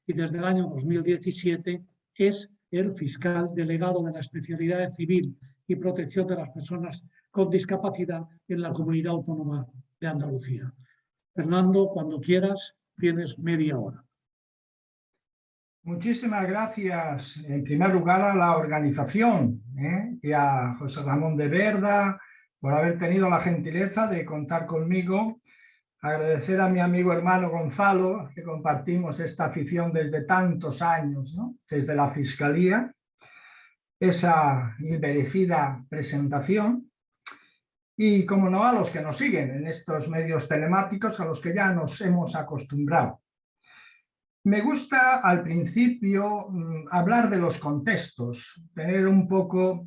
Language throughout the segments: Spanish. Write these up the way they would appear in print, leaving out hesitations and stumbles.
y desde el año 2017 es el fiscal delegado de la especialidad de civil y protección de las personas con discapacidad en la Comunidad Autónoma de Andalucía. Fernando, cuando quieras, tienes media hora. Muchísimas gracias, en primer lugar, a la organización y a José Ramón de Verda por haber tenido la gentileza de contar conmigo. Agradecer a mi amigo hermano Gonzalo, que compartimos esta afición desde tantos años, ¿no? Desde la Fiscalía, esa inmerecida presentación. Y, como no, a los que nos siguen en estos medios telemáticos, a los que ya nos hemos acostumbrado. Me gusta al principio hablar de los contextos, tener un poco,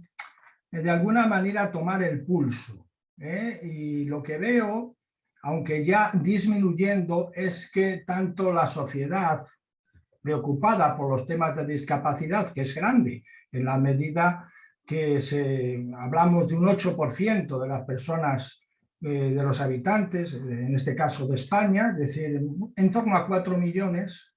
de alguna manera, tomar el pulso. Y lo que veo, aunque ya disminuyendo, es que tanto la sociedad preocupada por los temas de discapacidad, que es grande, en la medida que hablamos de un 8% de las personas, de los habitantes, en este caso de España, es decir, en torno a 4 millones,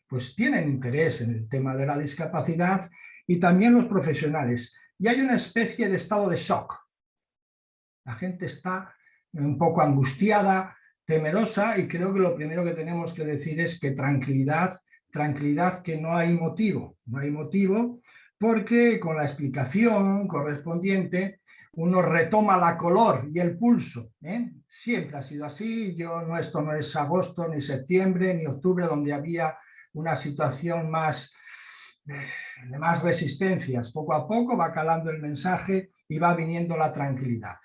pues tienen interés en el tema de la discapacidad, y también los profesionales. Y hay una especie de estado de shock. La gente está un poco angustiada, temerosa, y creo que lo primero que tenemos que decir es que tranquilidad, que no hay motivo, porque con la explicación correspondiente uno retoma la color y el pulso. Siempre ha sido así. Esto no es agosto, ni septiembre, ni octubre, donde había una situación de más resistencias. Poco a poco va calando el mensaje y va viniendo la tranquilidad.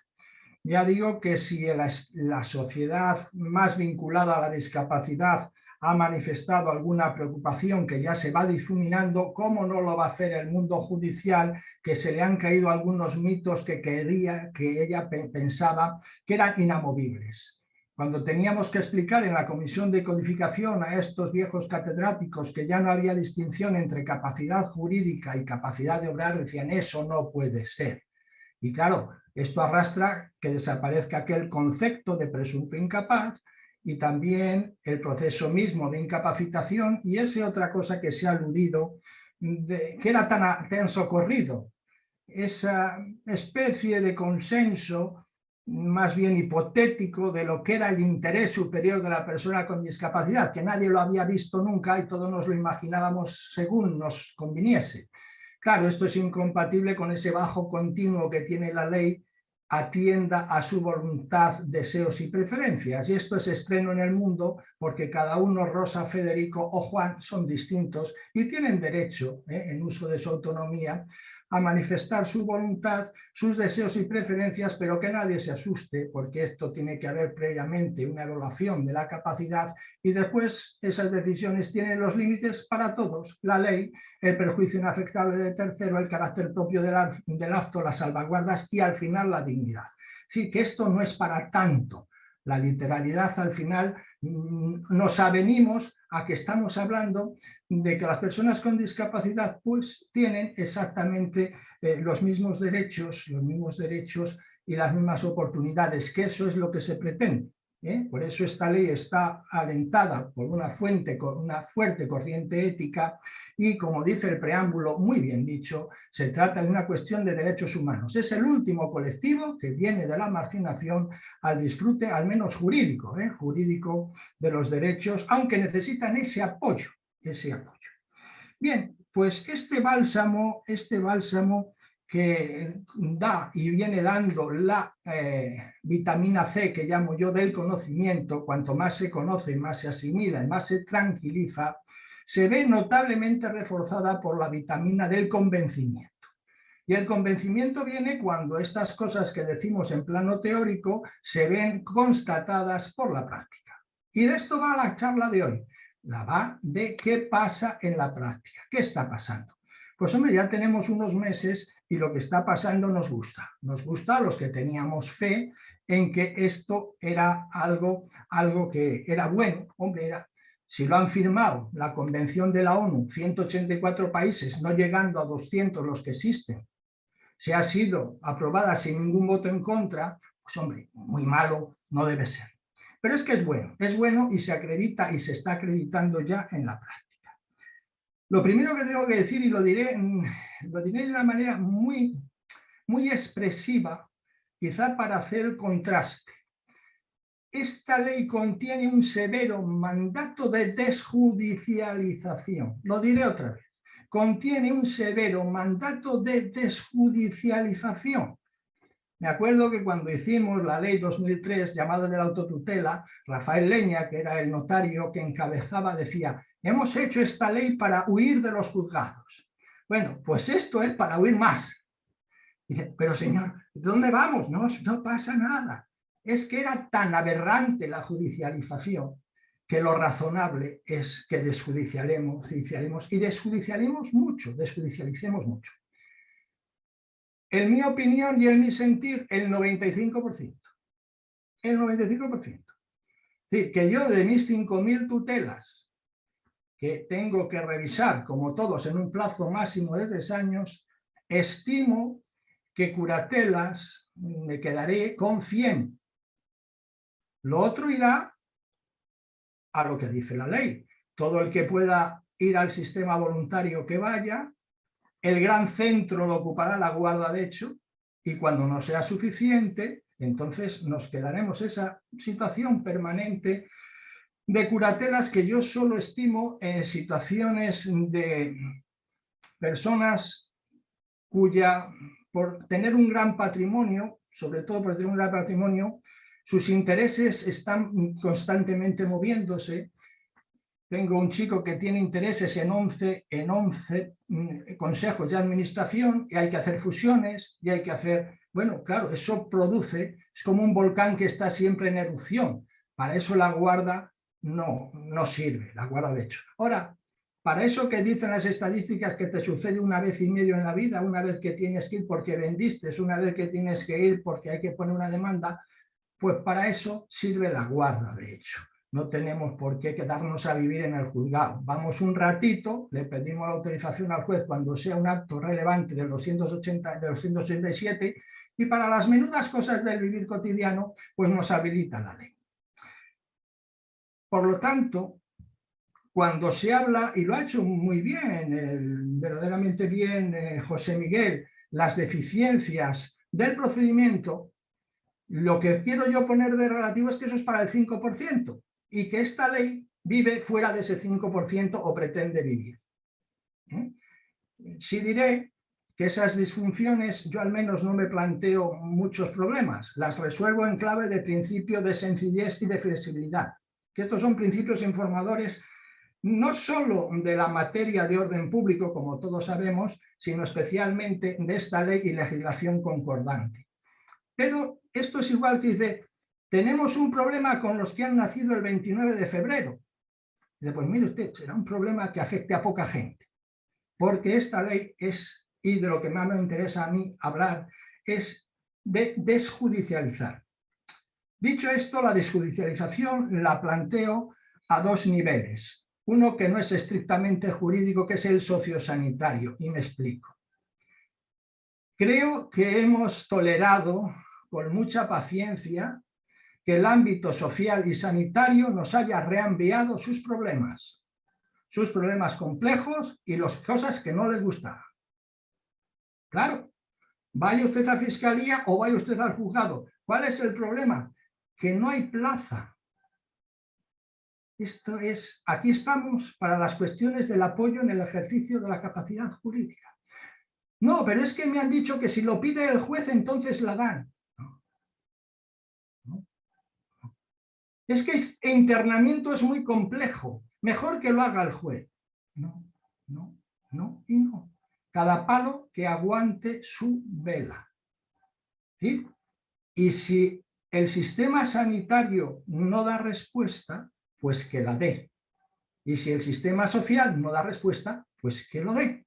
Ya digo que si la sociedad más vinculada a la discapacidad ha manifestado alguna preocupación que ya se va difuminando, ¿cómo no lo va a hacer el mundo judicial, que se le han caído algunos mitos que ella pensaba que eran inamovibles? Cuando teníamos que explicar en la comisión de codificación a estos viejos catedráticos que ya no había distinción entre capacidad jurídica y capacidad de obrar, decían: eso no puede ser. Y claro, esto arrastra que desaparezca aquel concepto de presunto incapaz, y también el proceso mismo de incapacitación, y esa otra cosa que se ha aludido, que era tan socorrido, esa especie de consenso más bien hipotético de lo que era el interés superior de la persona con discapacidad, que nadie lo había visto nunca y todos nos lo imaginábamos según nos conviniese. Claro, esto es incompatible con ese bajo continuo que tiene la ley: atienda a su voluntad, deseos y preferencias. Y esto es estreno en el mundo, porque cada uno, Rosa, Federico o Juan, son distintos y tienen derecho, en uso de su autonomía, a manifestar su voluntad, sus deseos y preferencias, pero que nadie se asuste, porque esto tiene que haber previamente una evaluación de la capacidad, y después esas decisiones tienen los límites para todos: la ley, el perjuicio inafectable de tercero, el carácter propio del acto, las salvaguardas y al final la dignidad. Sí, que esto no es para tanto. La literalidad, al final, nos avenimos a que estamos hablando de que las personas con discapacidad pues tienen exactamente los mismos derechos y las mismas oportunidades, que eso es lo que se pretende. Por eso esta ley está alentada por una fuerte corriente ética, y, como dice el preámbulo, muy bien dicho, se trata de una cuestión de derechos humanos. Es el último colectivo que viene de la marginación al disfrute, al menos jurídico, de los derechos, aunque necesitan ese apoyo. Bien, pues este bálsamo que da y viene dando la vitamina C, que llamo yo, del conocimiento, cuanto más se conoce, más se asimila y más se tranquiliza, se ve notablemente reforzada por la vitamina del convencimiento. Y el convencimiento viene cuando estas cosas que decimos en plano teórico se ven constatadas por la práctica. Y de esto va la charla de hoy. Va de qué pasa en la práctica. ¿Qué está pasando? Pues hombre, ya tenemos unos meses y lo que está pasando nos gusta. Nos gusta a los que teníamos fe en que esto era algo que era bueno. Hombre, si lo han firmado la Convención de la ONU, 184 países, no llegando a 200 los que existen, si ha sido aprobada sin ningún voto en contra, pues hombre, muy malo no debe ser. Pero es que es bueno y se acredita y se está acreditando ya en la práctica. Lo primero que tengo que decir, y lo diré de una manera muy expresiva, quizá para hacer el contraste. Esta ley contiene un severo mandato de desjudicialización. Lo diré otra vez. Contiene un severo mandato de desjudicialización. Me acuerdo que cuando hicimos la ley 2003 llamada de la autotutela, Rafael Leña, que era el notario que encabezaba, decía: hemos hecho esta ley para huir de los juzgados. Bueno, pues esto es para huir más. Dice: pero señor, ¿dónde vamos? No pasa nada. Es que era tan aberrante la judicialización que lo razonable es que desjudicialicemos y desjudicialicemos mucho. En mi opinión y en mi sentir, el 95%. El 95%. Es decir, que yo de mis 5.000 tutelas que tengo que revisar, como todos, en un plazo máximo de 3 años, estimo que curatelas me quedaré con 100. Lo otro irá a lo que dice la ley. Todo el que pueda ir al sistema voluntario que vaya, el gran centro lo ocupará la guarda de hecho, y cuando no sea suficiente, entonces nos quedaremos esa situación permanente de curatelas que yo solo estimo en situaciones de personas cuya, por tener un gran patrimonio, sobre todo por tener un gran patrimonio, sus intereses están constantemente moviéndose. Tengo un chico que tiene intereses en 11 consejos de administración, y hay que hacer fusiones, y hay que hacer... Bueno, claro, eso produce, es como un volcán que está siempre en erupción. Para eso la guarda no sirve, la guarda de hecho. Ahora, para eso que dicen las estadísticas que te sucede 1,5 veces en la vida, una vez que tienes que ir porque vendiste, una vez que tienes que ir porque hay que poner una demanda, pues para eso sirve la guarda de hecho. No tenemos por qué quedarnos a vivir en el juzgado. Vamos un ratito, le pedimos la autorización al juez cuando sea un acto relevante de los 187, y para las menudas cosas del vivir cotidiano, pues nos habilita la ley. Por lo tanto, cuando se habla, y lo ha hecho muy bien, verdaderamente bien José Miguel, las deficiencias del procedimiento, lo que quiero yo poner de relativo es que eso es para el 5%, y que esta ley vive fuera de ese 5% o pretende vivir. Sí diré que esas disfunciones yo al menos no me planteo muchos problemas, las resuelvo en clave de principio de sencillez y de flexibilidad, que estos son principios informadores no solo de la materia de orden público, como todos sabemos, sino especialmente de esta ley y legislación concordante. Pero esto es igual que dice, tenemos un problema con los que han nacido el 29 de febrero. Dice, pues mire usted, será un problema que afecte a poca gente, porque esta ley es, y de lo que más me interesa a mí hablar, es de desjudicializar. Dicho esto, la desjudicialización la planteo a 2 niveles. Uno que no es estrictamente jurídico, que es el sociosanitario, y me explico. Creo que hemos tolerado con mucha paciencia que el ámbito social y sanitario nos haya reenviado sus problemas complejos y las cosas que no le gustaban. Claro, vaya usted a fiscalía o vaya usted al juzgado. ¿Cuál es el problema? Que no hay plaza. Esto es, aquí estamos para las cuestiones del apoyo en el ejercicio de la capacidad jurídica. No, pero es que me han dicho que si lo pide el juez entonces la dan. No. Es que este internamiento es muy complejo. Mejor que lo haga el juez. No y no. Cada palo que aguante su vela. ¿Sí? Y si el sistema sanitario no da respuesta, pues que la dé. Y si el sistema social no da respuesta, pues que lo dé.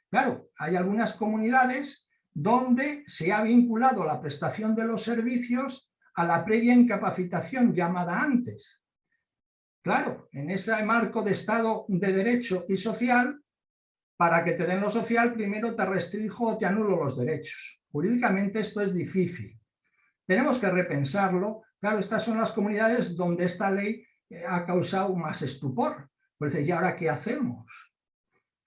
Claro, hay algunas comunidades donde se ha vinculado la prestación de los servicios a la previa incapacitación llamada antes. Claro, en ese marco de Estado de Derecho y social, para que te den lo social, primero te restringo o te anulo los derechos. Jurídicamente esto es difícil. Tenemos que repensarlo. Claro, estas son las comunidades donde esta ley ha causado más estupor. Pues, ¿y ahora qué hacemos?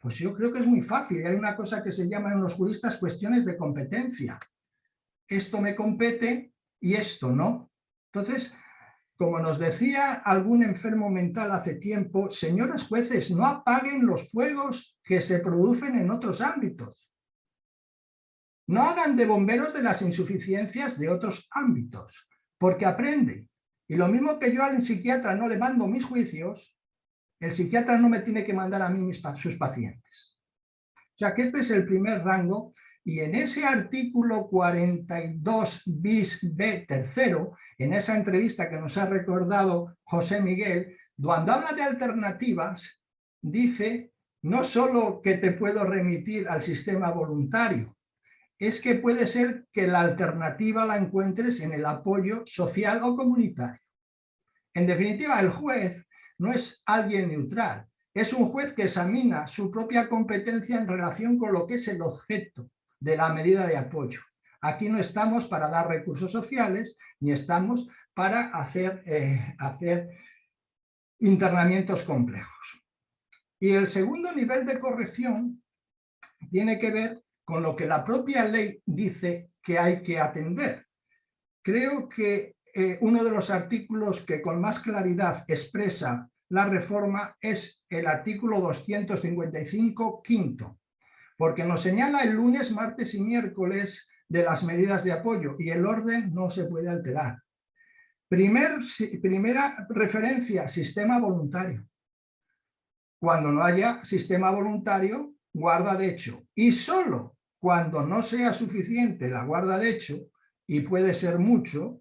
Pues yo creo que es muy fácil. Hay una cosa que se llama en los juristas cuestiones de competencia. Esto me compete y esto no. Entonces, como nos decía algún enfermo mental hace tiempo, señores jueces, no apaguen los fuegos que se producen en otros ámbitos. No hagan de bomberos de las insuficiencias de otros ámbitos, porque aprenden. Y lo mismo que yo al psiquiatra no le mando mis juicios, el psiquiatra no me tiene que mandar a mí sus pacientes. O sea que este es el primer rango, y en ese artículo 42 bis B tercero, en esa entrevista que nos ha recordado José Miguel, cuando habla de alternativas, dice no solo que te puedo remitir al sistema voluntario, es que puede ser que la alternativa la encuentres en el apoyo social o comunitario. En definitiva, el juez no es alguien neutral, es un juez que examina su propia competencia en relación con lo que es el objeto de la medida de apoyo. Aquí no estamos para dar recursos sociales, ni estamos para hacer internamientos complejos. Y el segundo nivel de corrección tiene que ver con lo que la propia ley dice que hay que atender. Creo que uno de los artículos que con más claridad expresa la reforma es el artículo 255, quinto, porque nos señala el lunes, martes y miércoles de las medidas de apoyo y el orden no se puede alterar. Primera referencia, sistema voluntario. Cuando no haya sistema voluntario, guarda de hecho. Y solo cuando no sea suficiente la guarda de hecho, y puede ser mucho,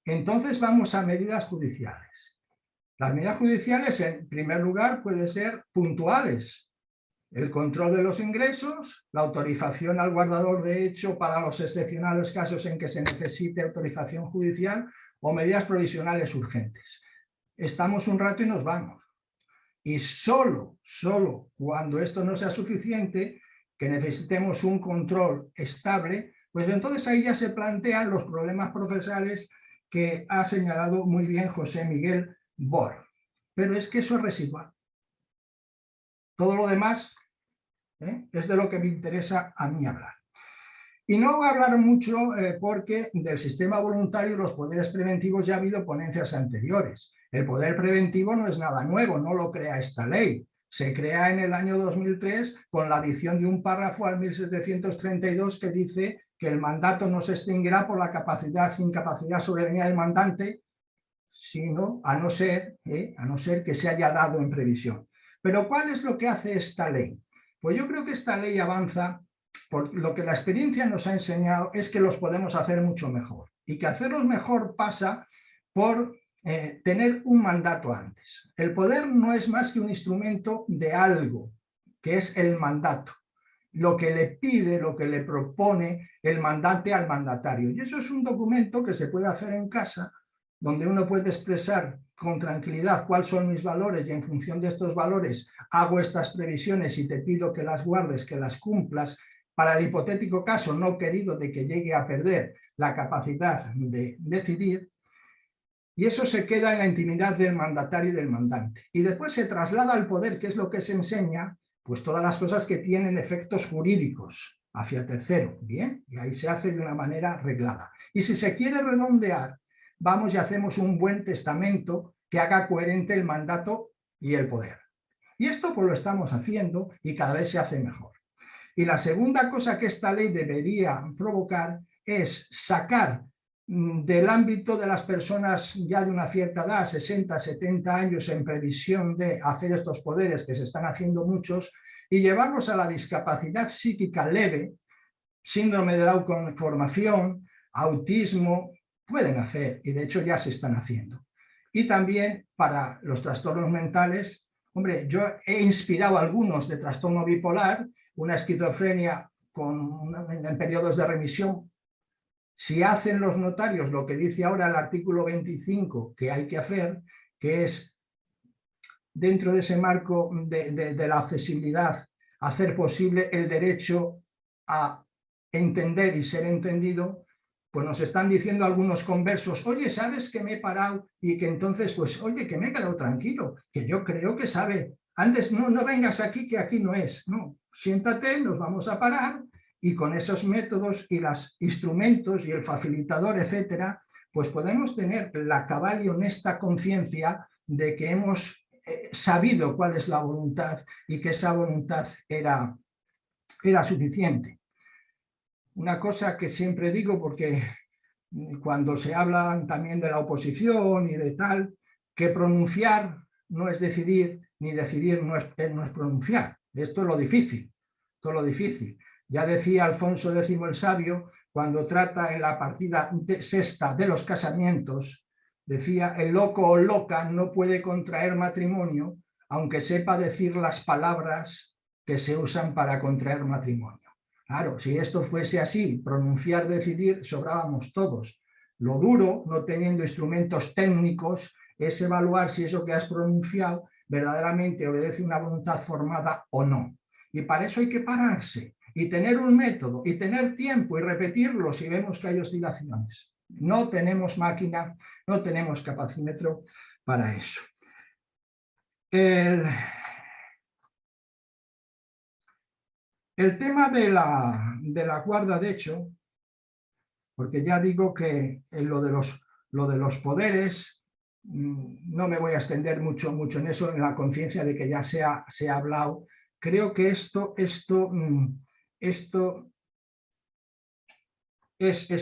entonces vamos a medidas judiciales. Las medidas judiciales, en primer lugar, pueden ser puntuales. El control de los ingresos, la autorización al guardador de hecho para los excepcionales casos en que se necesite autorización judicial o medidas provisionales urgentes. Estamos un rato y nos vamos. Y solo cuando esto no sea suficiente, que necesitemos un control estable, pues entonces ahí ya se plantean los problemas procesales que ha señalado muy bien José Miguel Bor. Pero es que eso es residual. Todo lo demás es de lo que me interesa a mí hablar. Y no voy a hablar mucho porque del sistema voluntario y los poderes preventivos ya ha habido ponencias anteriores. El poder preventivo no es nada nuevo, no lo crea esta ley. Se crea en el año 2003 con la adición de un párrafo al 1732 que dice que el mandato no se extinguirá por la incapacidad sobrevenida del mandante, sino a no ser que se haya dado en previsión. Pero ¿cuál es lo que hace esta ley? Pues yo creo que esta ley avanza por lo que la experiencia nos ha enseñado es que los podemos hacer mucho mejor y que hacerlos mejor pasa por tener un mandato antes. El poder no es más que un instrumento de algo, que es el mandato, lo que le pide, lo que le propone el mandante al mandatario. Y eso es un documento que se puede hacer en casa, donde uno puede expresar con tranquilidad cuáles son mis valores y en función de estos valores hago estas previsiones y te pido que las guardes, que las cumplas, para el hipotético caso no querido de que llegue a perder la capacidad de decidir, y eso se queda en la intimidad del mandatario y del mandante. Y después se traslada al poder, que es lo que se enseña, pues todas las cosas que tienen efectos jurídicos hacia tercero, ¿bien? Y ahí se hace de una manera reglada. Y si se quiere redondear, vamos y hacemos un buen testamento que haga coherente el mandato y el poder. Y esto pues lo estamos haciendo y cada vez se hace mejor. Y la segunda cosa que esta ley debería provocar es sacar del ámbito de las personas ya de una cierta edad, 60, 70 años, en previsión de hacer estos poderes, que se están haciendo muchos, y llevarlos a la discapacidad psíquica leve, síndrome de Down con formación, autismo, pueden hacer, y de hecho ya se están haciendo. Y también para los trastornos mentales, hombre, yo he inspirado a algunos de trastorno bipolar, una esquizofrenia en periodos de remisión. Si hacen los notarios lo que dice ahora el artículo 25 que hay que hacer, que es dentro de ese marco de la accesibilidad, hacer posible el derecho a entender y ser entendido, pues nos están diciendo algunos conversos, oye, ¿sabes que me he parado? Y que entonces, pues, oye, que me he quedado tranquilo, que yo creo que sabe antes no vengas aquí, que aquí no es. No, siéntate, nos vamos a parar y con esos métodos y los instrumentos y el facilitador, etcétera, pues podemos tener la cabal y honesta conciencia de que hemos sabido cuál es la voluntad y que esa voluntad era suficiente. Una cosa que siempre digo, porque cuando se habla también de la oposición y de tal, que pronunciar no es decidir, ni decidir no es pronunciar. Esto es lo difícil, esto es lo difícil. Ya decía Alfonso X el Sabio, cuando trata en la partida sexta de los casamientos, decía, el loco o loca no puede contraer matrimonio, aunque sepa decir las palabras que se usan para contraer matrimonio. Claro, si esto fuese así, pronunciar, decidir, sobrábamos todos. Lo duro, no teniendo instrumentos técnicos, es evaluar si eso que has pronunciado verdaderamente obedece una voluntad formada o no. Y para eso hay que pararse y tener un método y tener tiempo y repetirlo si vemos que hay oscilaciones. No tenemos máquina, no tenemos capacímetro para eso. El tema de la guarda de hecho, porque ya digo que en lo de los poderes, no me voy a extender mucho en eso, en la conciencia de que ya se ha hablado. Creo que esto es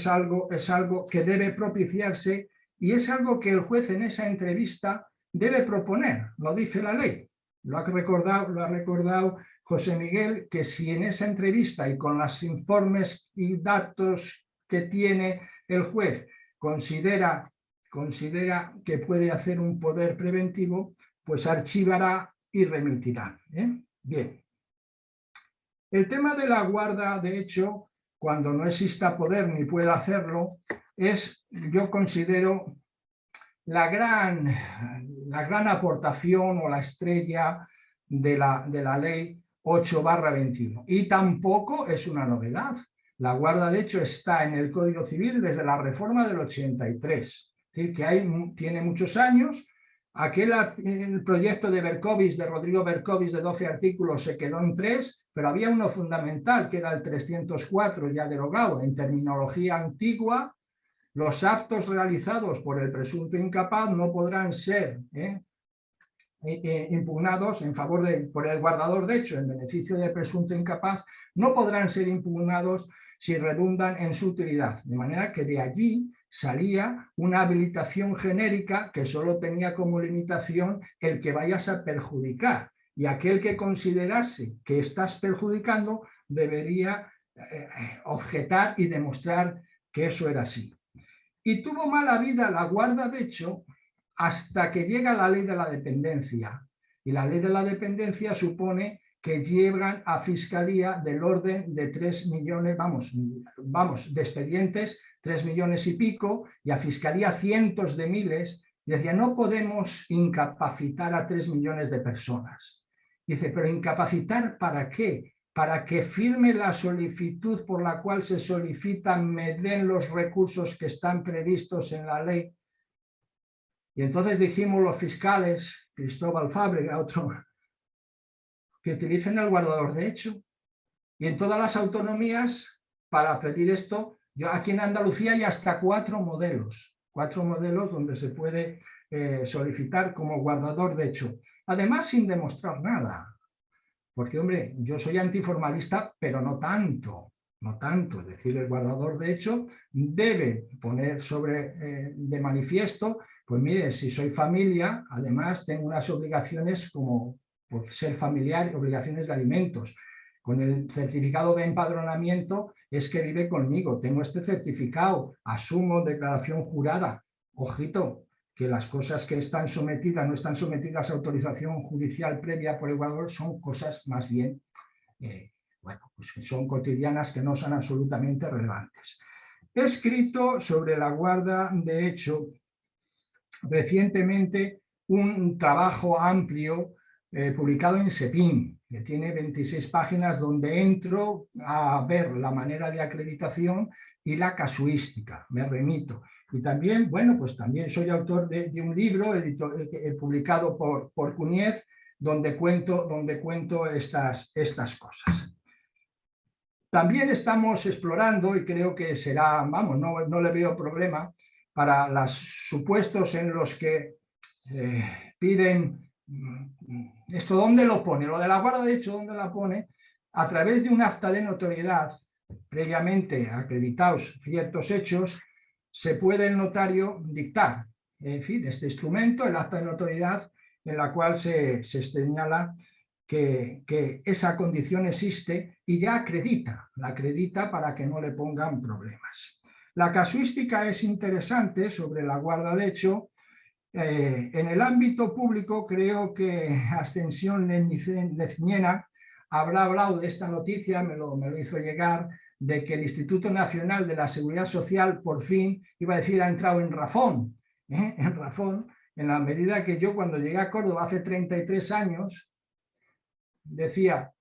algo que debe propiciarse y es algo que el juez en esa entrevista debe proponer, lo dice la ley. Lo ha recordado José Miguel, que si en esa entrevista y con los informes y datos que tiene el juez considera que puede hacer un poder preventivo, pues archivará y remitirá. Bien. El tema de la guarda, de hecho, cuando no exista poder ni pueda hacerlo, yo considero la gran aportación o la estrella de la ley 8/21. Y tampoco es una novedad. La guarda, de hecho, está en el Código Civil desde la reforma del 83. Es decir, que tiene muchos años. El proyecto de Rodrigo Berkovic, de 12 artículos, se quedó en 3, pero había uno fundamental, que era el 304, ya derogado, en terminología antigua. Los actos realizados por el presunto incapaz no podrán ser impugnados por el guardador de hecho en beneficio del presunto incapaz, no podrán ser impugnados si redundan en su utilidad. De manera que de allí salía una habilitación genérica que solo tenía como limitación el que vayas a perjudicar. Y aquel que considerase que estás perjudicando debería objetar y demostrar que eso era así. Y tuvo mala vida la guarda de hecho hasta que llega la ley de la dependencia. Y la ley de la dependencia supone que llegan a Fiscalía del orden de 3 millones, de expedientes, 3 millones y pico, y a Fiscalía cientos de miles. Y decía, no podemos incapacitar a 3 millones de personas. Dice, pero ¿incapacitar para qué? Para que firme la solicitud por la cual se solicita me den los recursos que están previstos en la ley. Y entonces dijimos los fiscales, Cristóbal Fábrega, otro, que utilicen el guardador de hecho. Y en todas las autonomías, para pedir esto, aquí en Andalucía hay hasta 4 modelos donde se puede solicitar como guardador de hecho. Además, sin demostrar nada. Porque, hombre, yo soy antiformalista, pero no tanto. Es decir, el guardador de hecho debe poner de manifiesto, pues mire, si soy familia, además tengo unas obligaciones como por ser familiar, obligaciones de alimentos. Con el certificado de empadronamiento es que vive conmigo, tengo este certificado, asumo declaración jurada. Ojito, que las cosas que están sometidas, no están sometidas a autorización judicial previa por el guardador, son cosas más bien, pues que son cotidianas, que no son absolutamente relevantes. He escrito sobre la guarda de hecho recientemente un trabajo amplio publicado en SEPIN, que tiene 26 páginas, donde entro a ver la manera de acreditación y la casuística, me remito. Y también, bueno, pues también soy autor de un libro publicado por Cuñez, donde cuento estas cosas. También estamos explorando, y creo que será, vamos, no le veo problema, para los supuestos en los que piden, ¿esto dónde lo pone? Lo de la guarda de hecho, ¿dónde la pone? A través de un acta de notoriedad, previamente acreditados ciertos hechos, se puede el notario dictar, en fin, este instrumento, el acta de notoriedad, en la cual se señala que esa condición existe y ya la acredita para que no le pongan problemas. La casuística es interesante sobre la guarda de hecho. En el ámbito público creo que Ascensión Leñena habrá hablado de esta noticia, me lo hizo llegar, de que el Instituto Nacional de la Seguridad Social por fin, iba a decir, ha entrado en razón, en la medida que yo cuando llegué a Córdoba hace 33 años, decía,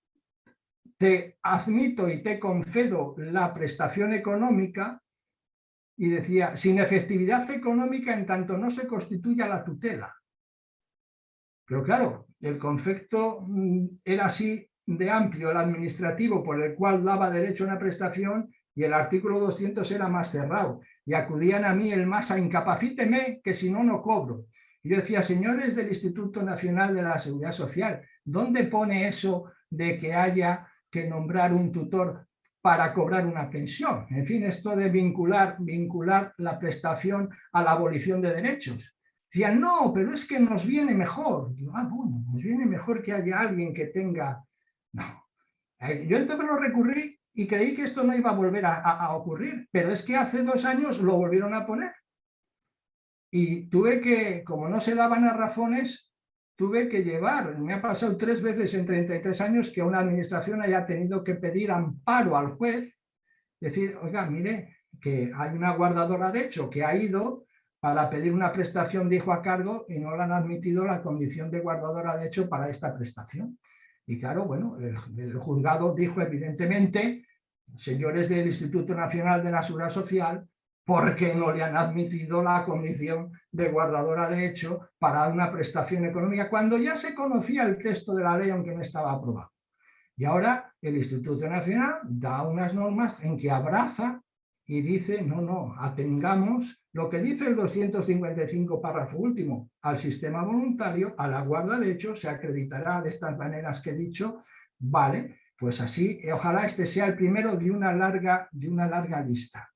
te admito y te concedo la prestación económica, y decía, sin efectividad económica en tanto no se constituya la tutela. Pero claro, el concepto era así de amplio, el administrativo, por el cual daba derecho a una prestación, y el artículo 200 era más cerrado. Y acudían a mí el MASA, incapacíteme, que si no, no cobro. Y yo decía, señores del Instituto Nacional de la Seguridad Social, ¿dónde pone eso de que haya que nombrar un tutor para cobrar una pensión? En fin, esto de vincular la prestación a la abolición de derechos. Decían, no, pero es que nos viene mejor. Digo, bueno, nos viene mejor que haya alguien que tenga... No. Yo entonces lo recurrí y creí que esto no iba a volver a ocurrir, pero es que hace 2 años lo volvieron a poner. Y tuve que, como no se daban a razones, tuve que llevar, me ha pasado 3 veces en 33 años que una administración haya tenido que pedir amparo al juez, decir, oiga, mire, que hay una guardadora de hecho que ha ido para pedir una prestación de hijo a cargo y no le han admitido la condición de guardadora de hecho para esta prestación. Y claro, bueno, el juzgado dijo evidentemente, señores del Instituto Nacional de la Seguridad Social, ¿por qué no le han admitido la condición de guardadora de hecho para una prestación económica cuando ya se conocía el texto de la ley aunque no estaba aprobado? Y ahora el Instituto Nacional da unas normas en que abraza y dice, no, atengamos lo que dice el 255 párrafo último, al sistema voluntario, a la guarda de hecho, se acreditará de estas maneras que he dicho, vale, pues así, ojalá este sea el primero de una larga lista.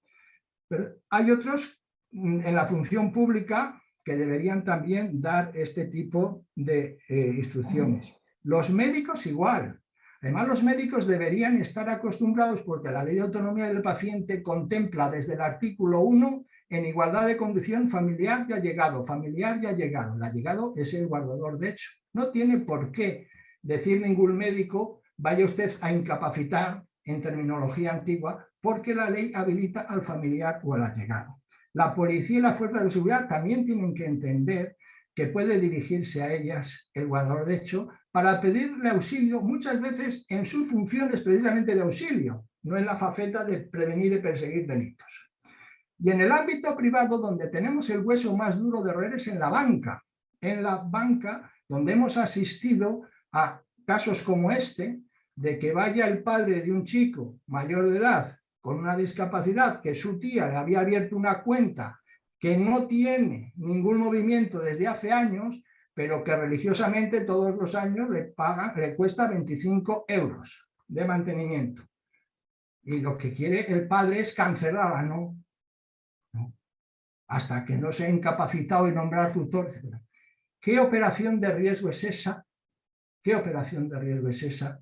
Pero hay otros en la función pública que deberían también dar este tipo de instrucciones. Los médicos igual. Además, los médicos deberían estar acostumbrados, porque la Ley de Autonomía del Paciente contempla desde el artículo 1 en igualdad de condición familiar y allegado. Familiar y allegado. El allegado es el guardador de hecho. No tiene por qué decir ningún médico, vaya usted a incapacitar, en terminología antigua, porque la ley habilita al familiar o al allegado. La policía y la fuerza de seguridad también tienen que entender que puede dirigirse a ellas el guardador de hecho para pedirle auxilio, muchas veces en sus funciones precisamente de auxilio, no en la faceta de prevenir y perseguir delitos. Y en el ámbito privado, donde tenemos el hueso más duro de roer, es en la banca. En la banca, donde hemos asistido a casos como este, de que vaya el padre de un chico mayor de edad con una discapacidad, que su tía le había abierto una cuenta que no tiene ningún movimiento desde hace años, pero que religiosamente todos los años le cuesta 25 euros de mantenimiento. Y lo que quiere el padre es cancelarla, ¿no? Hasta que no se ha incapacitado y nombrar tutor. ¿Qué operación de riesgo es esa? ¿Qué operación de riesgo es esa?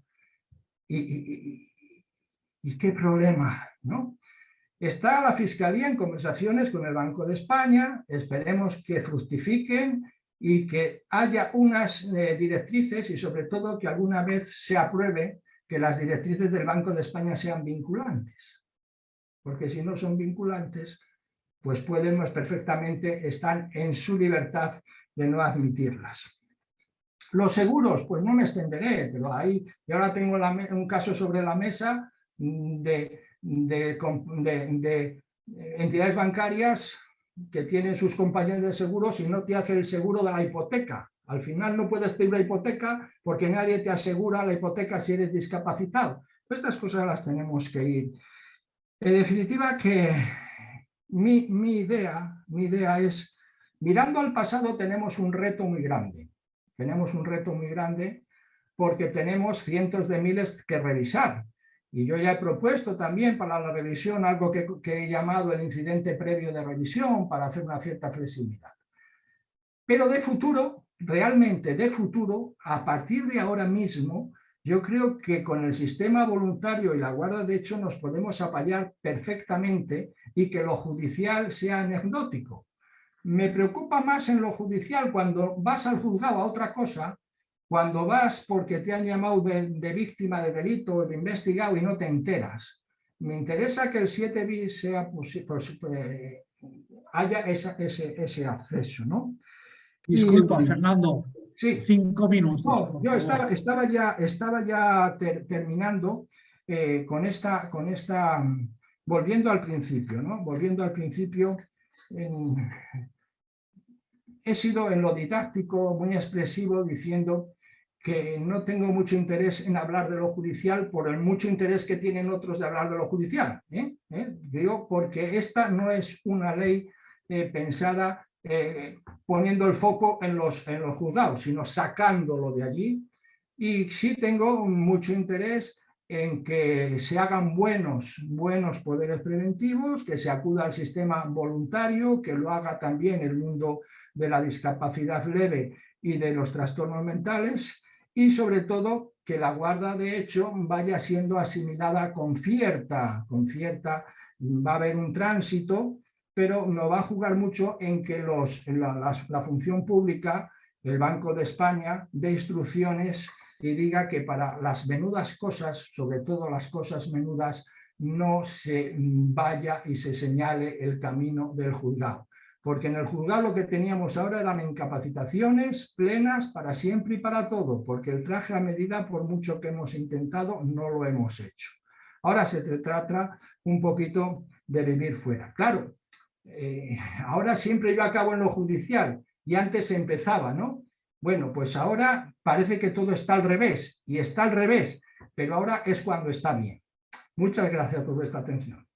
¿Y qué problema, no? Está la Fiscalía en conversaciones con el Banco de España, esperemos que fructifiquen y que haya unas directrices y sobre todo que alguna vez se apruebe que las directrices del Banco de España sean vinculantes. Porque si no son vinculantes, pues podemos perfectamente estar en su libertad de no admitirlas. Los seguros, pues no me extenderé, pero ahí yo ahora tengo un caso sobre la mesa de entidades bancarias que tienen sus compañías de seguros y no te hace el seguro de la hipoteca, Al final no puedes pedir una hipoteca porque nadie te asegura la hipoteca si eres discapacitado. Estas cosas las tenemos que ir. En definitiva, que mi idea es, mirando al pasado tenemos un reto muy grande. Tenemos un reto muy grande porque tenemos cientos de miles que revisar. Y yo ya he propuesto también para la revisión algo que he llamado el incidente previo de revisión para hacer una cierta flexibilidad. Pero de futuro, realmente de futuro, a partir de ahora mismo, yo creo que con el sistema voluntario y la guarda de hecho nos podemos apoyar perfectamente y que lo judicial sea anecdótico. Me preocupa más en lo judicial cuando vas al juzgado a otra cosa, cuando vas porque te han llamado de víctima de delito o de investigado y no te enteras. Me interesa que el 7 bis sea, haya ese acceso, ¿no? Disculpa, Fernando, Sí. 5 minutos. No, yo estaba ya terminando con esta, volviendo al principio, ¿no? Volviendo al principio, he sido en lo didáctico muy expresivo diciendo que no tengo mucho interés en hablar de lo judicial por el mucho interés que tienen otros de hablar de lo judicial. Digo, porque esta no es una ley pensada poniendo el foco en los juzgados, sino sacándolo de allí. Y sí tengo mucho interés en que se hagan buenos poderes preventivos, que se acuda al sistema voluntario, que lo haga también el mundo de la discapacidad leve y de los trastornos mentales, y sobre todo que la guarda de hecho vaya siendo asimilada con cierta, va a haber un tránsito, pero no va a jugar mucho en que la función pública, el Banco de España, dé instrucciones y diga que para las menudas cosas, sobre todo las cosas menudas, no se vaya y se señale el camino del juzgado. Porque en el juzgado lo que teníamos ahora eran incapacitaciones plenas para siempre y para todo, porque el traje a medida, por mucho que hemos intentado, no lo hemos hecho. Ahora se trata un poquito de vivir fuera. Claro, ahora siempre yo acabo en lo judicial y antes se empezaba, ¿no? Bueno, pues ahora parece que todo está al revés, y está al revés, pero ahora es cuando está bien. Muchas gracias por vuestra atención.